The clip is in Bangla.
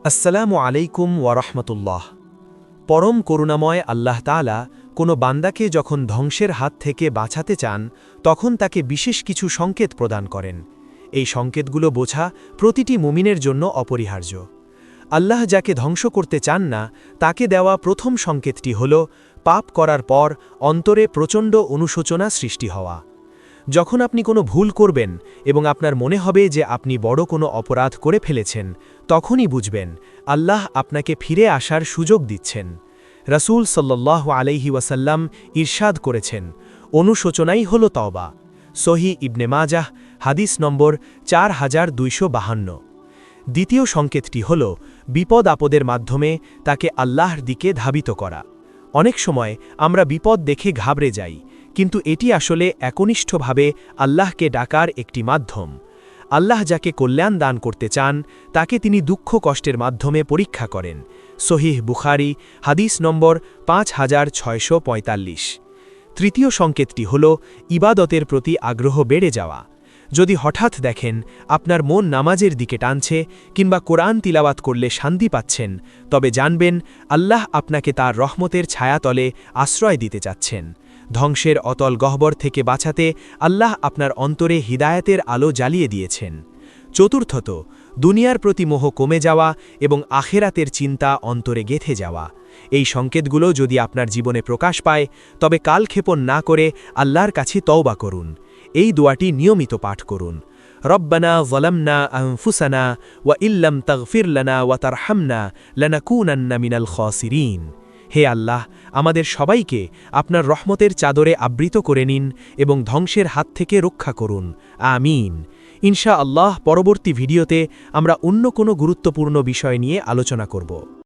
আসসালামু আলাইকুম ওয়ারহমতুল্লাহ। পরম করুণাময় আল্লাহ তাআলা কোনো বান্দাকে যখন ধ্বংসের হাত থেকে বাঁচাতে চান তখন তাকে বিশেষ কিছু সংকেত প্রদান করেন। এই সংকেতগুলো বোঝা প্রতিটি মুমিনের জন্য অপরিহার্য। আল্লাহ যাকে ধ্বংস করতে চান না তাকে দেওয়া প্রথম সংকেতটি হল পাপ করার পর অন্তরে প্রচণ্ড অনুশোচনা সৃষ্টি হওয়া। যখন আপনি কোনো ভুল করবেন এবং আপনার মনে হবে যে আপনি বড় কোনো অপরাধ করে ফেলেছেন, তখনই বুঝবেন আল্লাহ আপনাকে ফিরে আসার সুযোগ দিচ্ছেন। রাসূল সাল্লাল্লাহু আলাইহি ওয়াসাল্লাম ইরশাদ করেছেন, অনুশোচনাই হল তওবা। সহিহ ইবনে মাজাহ, হাদিস নম্বর 4252। দ্বিতীয় সংকেতটি হল বিপদ আপদের মাধ্যমে তাকে আল্লাহর দিকে ধাবিত করা। অনেক সময় আমরা বিপদ দেখে ঘাবড়ে যাই, কিন্তু এটি আসলে একনিষ্ঠভাবে আল্লাহকে ডাকার একটি মাধ্যম। আল্লাহ যাকে কল্যাণ দান করতে চান তাকে তিনি দুঃখ কষ্টের মাধ্যমে পরীক্ষা করেন। সহিহ বুখারী, হাদিস নম্বর 5645। তৃতীয় সংকেতটি হল ইবাদতের প্রতি আগ্রহ বেড়ে যাওয়া। যদি হঠাৎ দেখেন আপনার মন নামাজের দিকে টানছে কিংবা কোরআন তিলাওয়াত করলে শান্তি পাচ্ছেন, তবে জানবেন আল্লাহ আপনাকে তার রহমতের ছায়াতলে আশ্রয় দিতে চাচ্ছেন। ধ্বংসের অতল গহ্বর থেকে বাঁচাতে আল্লাহ আপনার অন্তরে হিদায়াতের আলো জ্বালিয়ে দিয়েছেন। চতুর্থত, দুনিয়ার প্রতি মোহ কমে যাওয়া এবং আখেরাতের চিন্তা অন্তরে গেঁথে যাওয়া। এই সংকেতগুলো যদি আপনার জীবনে প্রকাশ পায় তবে কালক্ষেপণ না করে আল্লাহর কাছে তওবা করুন। এই দোয়াটি নিয়মিত পাঠ করুন। রব্বানা যালামনা আনফুসানা ওয়া ইল্লাম তাগফির লানা ওয়া তারহামনা লানাকুনান্না মিনাল খাসিরিন। হে আল্লাহ, আমাদের সবাইকে আপনার রহমতের চাদরে আবৃত করে নিন এবং ধ্বংসের হাত থেকে রক্ষা করুন। আমিন। ইনশা আল্লাহ পরবর্তী ভিডিওতে আমরা অন্য কোনো গুরুত্বপূর্ণ বিষয় নিয়ে আলোচনা করব।